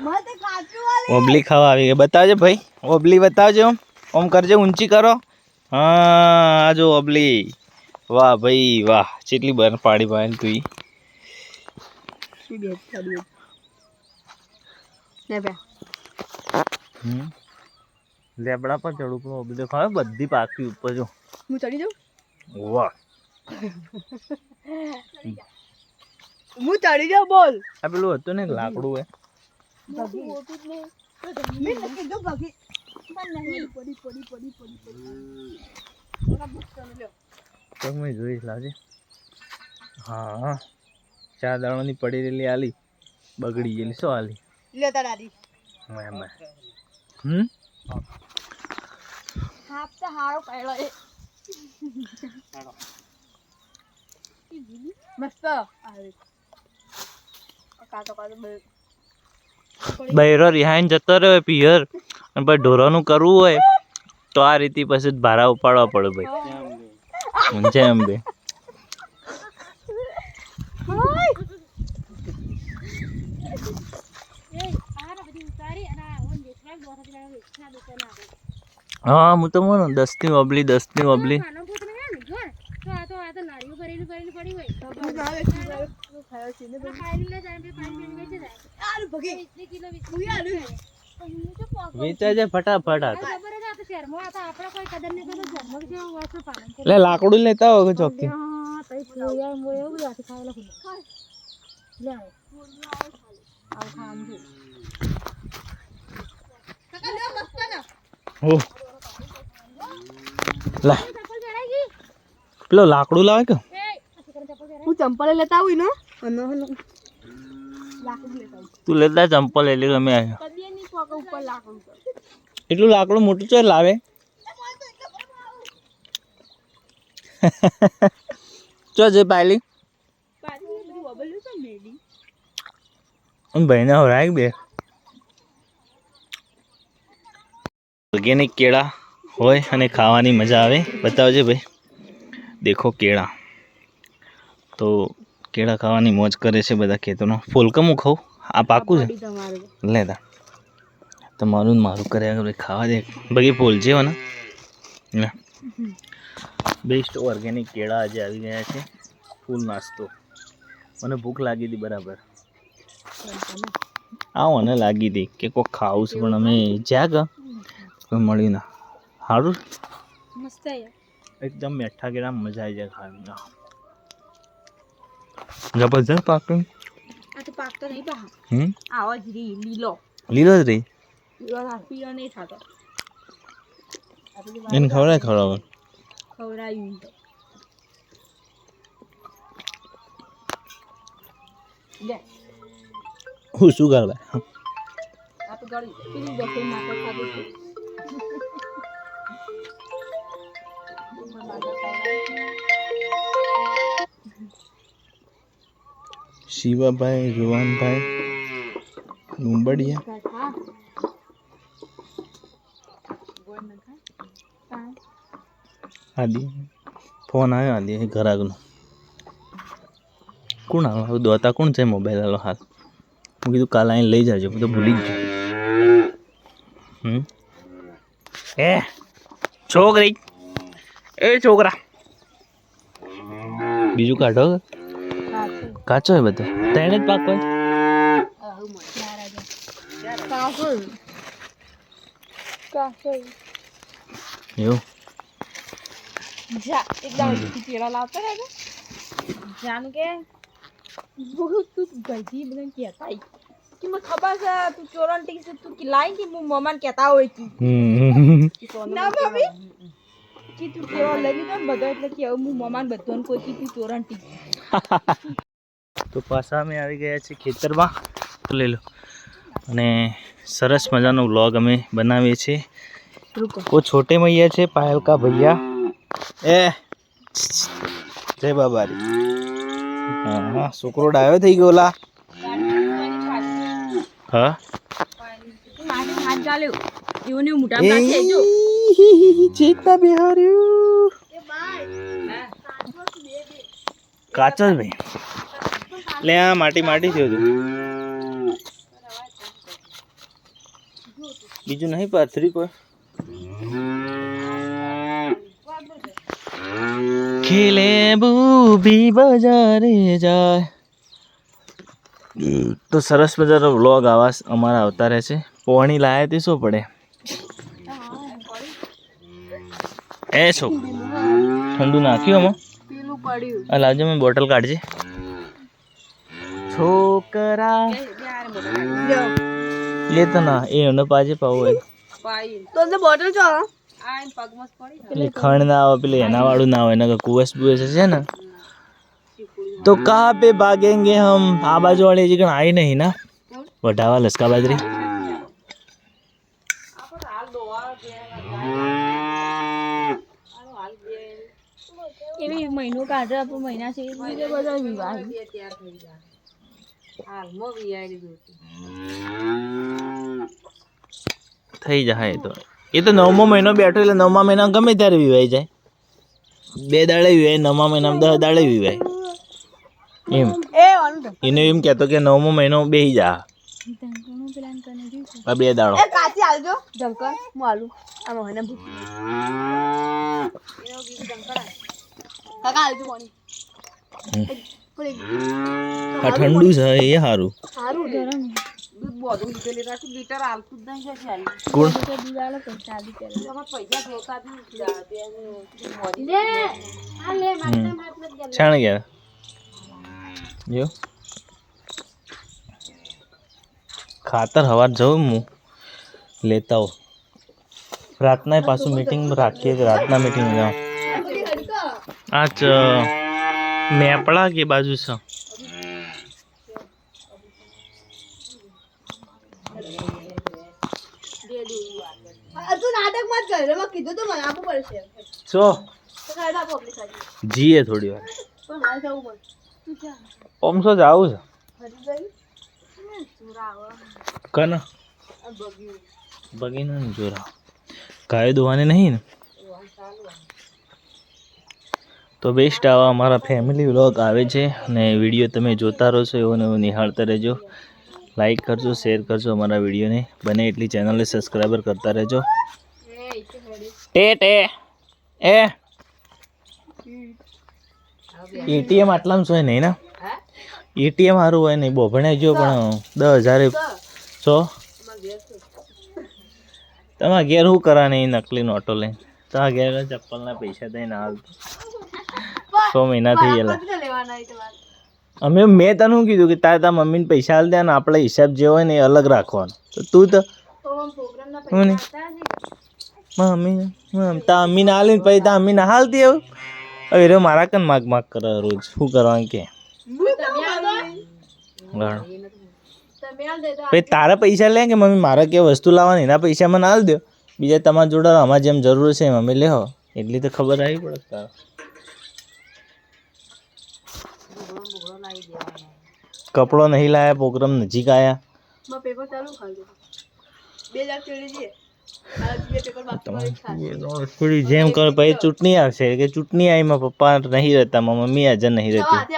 ઓબલી ખાવા આવી ગઈ. બતાવજો ભાઈ, ઓબલી બતાવજો. ઓમ કરજો, ઊંચી કરો. હા આ જો ઓબલી. વાહ ભાઈ વાહ, કેટલી બર પાડી પાડી તું. લેબડા પર ચડું પણ ઓબલી તો ખાવે બધી પાકી ઉપર. જો હું ચડી જાઉં. વાહ હું ચડી જાઉં. બોલ. આ પેલું હતું ને લાકડું એ જોઈશ લાવજે. હા 4 દાણાની પડી રહેલી આલી બગડી ગયેલી. શું આલી લેતા દાદી હાફ તો હારો પહેલો એ મસ્ત કાતો કાતો બૈરો રિહાઈને જતો રહ્યો પિયર. અને પછી ઢોરોનું કરવું હોય તો આ રીતે પછી ભારા ઉપાડવા પડે ભાઈ. જેમ બે હા હું તો બોલું 10 ની ઓબલી 10 ની ઓબલી. વેચાય છે ફટાફટ. લે લાકડું લેતા આવો ચોકથી. પેલો લાકડું લાવે કે હું ચંપલ લેતા આવું ને તું લેતા ચંપલ એટલે અમે ઉપર લાકડું એટલું લાકડું મોટું છે લાવે. ચો જે પાયલી ભાઈને હરાય બે ઓર્ગેનિક કેળા હોય અને ખાવાની મજા આવે. બતાવજે ભાઈ. દેખો કેળા તો કેળા ખાવાની મોજ કરે છે બધા ખેતરનો. ફૂલકમ હું ખાઉં? આ પાકું છે લેતા તમારું મારું કર્યા ખાવા દે બાકી ફૂલ છે ને. બેસ્ટ ઓર્ગેનિક કેળા આજે આવી ગયા છે. ફૂલ નાસ્તો. મને ભૂખ લાગી હતી બરાબર. આવો ને લાગી હતી કે કોઈ ખાવું છે પણ અમે જ્યાં ગયા કોઈ મળ્યું ના. સારું મસ્ત એકદમ મીઠા કેળા મજા આવી જાય ખાવાની. જબરજસ્ત પાકતો. આ તો પાકતો નહીં પા. આવો જ લીલો લીલો જ રહી. પીળો નહીં થતો. એને ખવડાય ખવડાયું તો હું શું કરવા આ તો ગળી પીલી બફે માટે ખાધું છે. શિવાભાઈ જુવાનભાઈ લુંબડિયા આદિ ફોન આવ્યો આદિ ઘરાકનો. કોણ આવે દોતા કોણ છે મોબાઈલ વાળો હાલ. હું કીધું કાલ અહીં લઈ જાજો તો ભૂલી જ ગયો. એ છોકરી એ છોકરા બીજું કાઢો કાચો હોય બધો તેને જ પાક હોય. એવું કેળા લાવતા રહ્યા જાન કે તું ગઈ બધા કહેતા કે મને ખબર છે તું ચોરંટી છે તું લાઈ કે હું મમ્માને કહેતા હોય કે ના ભાભી કે તું કેળા લઈ લીધો ને બધો એટલે કે હું મમ્માને બધાને કોઈ કે તું ચોરંટી. તો પાછા અમે આવી ગયા છીએ ખેતરમાં. લઈ લો. અને સરસ મજાનો વ્લોગ અમે બનાવીએ છીએ. वो छोटे मैया છે पायल का भैया ए जय बाबारी. हाँ છોકરો ડાયો થઈ ગયો લા. હા ચેતના બિહાર્યું કાચો જ ભાઈ લે આ માટી થયું હતું. બીજું નહીં પાથરી કોઈ ખેલે બૂબી બજારે જાય તો સરસ મજાનો વ્લોગ આવા અમારા આવતા રહેશે પોણી લાયા તે શું પડે એ છો ઠંડુ નાખ્યું આમાં પેલું પડ્યું આ લાવજો મેં બોટલ કાઢજે છોકરા લેતો ના એ એને પાજે પાવું હોય તો અંદર બોટલ જો આ એમ પગમાં પડી એટલે ખણ ના આવે પેલું એના વાળું ના હોય નકર કુવસ બુવસ છે ને તો કહા પે ભાગેંગે હમ આ બાજુ વાળી હજી કણ આવી નહીં ના વઢાવા લસકા બાજરી એવી મહિનો કાઢે આપણે મહિના છે બીજો બધા વિવાહ થઈ જાય એ તો નવમો મહિનો બેઠો એટલે નવમા મહિના ગમે ત્યારે વિવાઈ જાય 2 દાડે વિવાય નવમા મહિનામાં 10 દાડે વિવાય એમ એને એમ કહેતો કે નવમો મહિનો બેસી જા આ 2 દાડો એ કાચી આલજો જમકર હું આલુ આ મોહને ભૂખ કાકા આલજો પાણી આ ઠંડુ છે એ સારું સારું ગરમ દૂધ બોધું લીધેલી રાખું લીટર આલતું જ નહીં છે ચાલી કોણ દૂધ આલો તો ચાલી પેલા અમાર પૈસા જોતા જ નથી લે આ લે મારે છાણ ગયા જો ખાતર હવાર જવું હું લેતા હો રાતના પાછું મીટિંગ રાખીએ કે રાતના મીટિંગ જાઉં આજ મેપડા કે બાજુ છે તું નાટક મત કર રે મેં કીધું તો મને આપવું પડશે છો તો કાઢ આપો આપણી ખાલી જીએ થોડી વાર પણ હાલ જવું પડે તું જા ઓમસો જ આવું છે હરી ગઈ ચોરાવા કન આ બગ્યું બગીનો ને જોરા ગાયો દોવાની નહીં ને તો બેસ્ટ આવા અમારા ફેમિલી વ્લોગ આવે છે અને વિડીયો તમે જોતા રહો છો એવો ને એવો નિહાળતા રહેજો લાઈક કરજો શેર કરજો અમારા વિડીયોને બને એટલી ચેનલને સબસ્ક્રાઈબર કરતા રહેજો ટે ટે એ એટીએમ આટલામાં હોય નહીં ને એટીએમ સારું હોય નહીં બોભણે જો પણ 10,000 છો તમારા ઘેર શું કરા નહીં નકલી નોટો લઈને તમારા ઘેર ચપ્પલના પૈસા દઈને હાલ 6 મહિના થઈ ગયેલા લેવાના હોય તમારે અમે મેં તને શું કીધું કે તારે તારા મમ્મીને પૈસા હાલ દે ને આપણે હિસાબ જે હોય ને એ અલગ રાખવાનો તો તું તો પ્રોગ્રામના હું નહીં મમ્મી તા અમ્મીને હાલી પછી તા અમ્મીને હાલતી એવું હવે રે મારા કન માગ માગ કરે રોજ શું કરવાનું કે પછી તારા પૈસા લે કે મમ્મી મારે કે વસ્તુ લાવવાની એના પૈસા મને હાલ દો બીજા તમારા જોડે અમારે જેમ જરૂર છે એમ અમે લેહો એટલી તો ખબર આવી પડે તારે કપડો નહીં લાયા પ્રોગ્રામ નજીક આયા પેપર ચાલુ ખાજો 2000 ચડી જઈએ આ બે પેપર બાકી જેમ કર પછી ચૂંટણી આવશે કે ચૂંટણી આવીમાં પપ્પા નહીં રહેતા મમ્મી હાજર નહીં રહેતી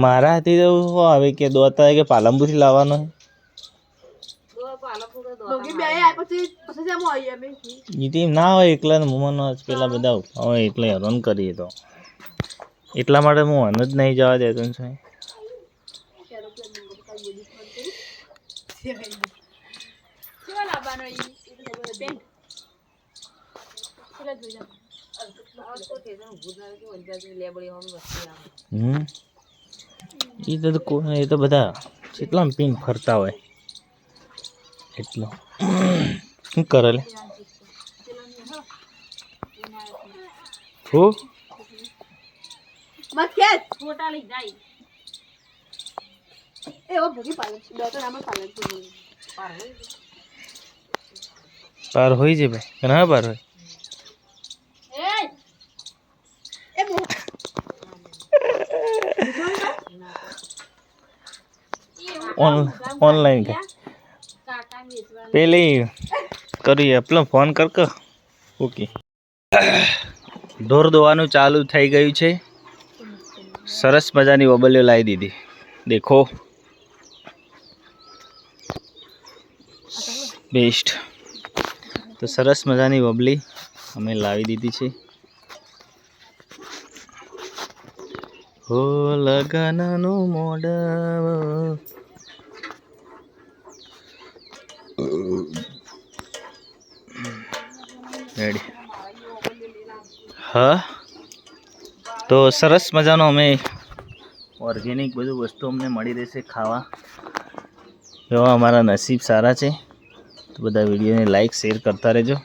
મારા હાથી તો શું આવે કે દોતા કે પાલનપુરથી લાવવાનો એ ટીમ ના હોય એકલા ને મુમન પેલા બધા હવે એટલે હેરાન કરીએ તો એટલા માટે હું હન જ નહીં જવા દેતો છું એ તો બધા કેટલા પીન ફરતા હોય એટલો શું કરે લે હું મત ખેત ફોટા લઈ જાય એ ઓ ભગી પાલક ડોક્ટર નામ પાલક પાર હોય છે ભાઈ ઘણા પાર હોય ઓનલાઈન પેલી કરીએ પેલો ફોન કર કે ઓકે ઢોર દોવાનું ચાલુ થઈ ગયું છે સરસ મજાની ઓબલીઓ લાવી દીધી દેખો બેસ્ટ તો સરસ મજાની વબલી અમે લાવી દીધી છે. હો લગનનું મોડું રેડી. હા, તો સરસ મજાનો અમે ઓર્ગેનિક બધું વસ્તુ અમને મળી રહેશે ખાવા. એવા અમારા નસીબ સારા છે. તો બધા વિડીયોને લાઈક શેર કરતા રહેજો.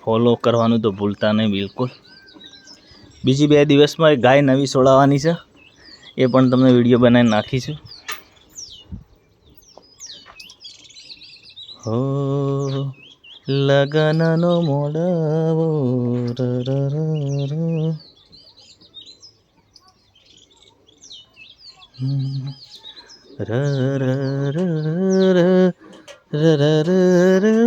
ફોલો કરવાનું તો ભૂલતા નહીં બિલકુલ. બીજી 2 દિવસમાં એક ગાય નવી છોડાવવાની છે, એ પણ તમને વિડીયો બનાવીને નાખીશું. હો લગનનો મોડાવો ર ર ર ર ર ર ર ર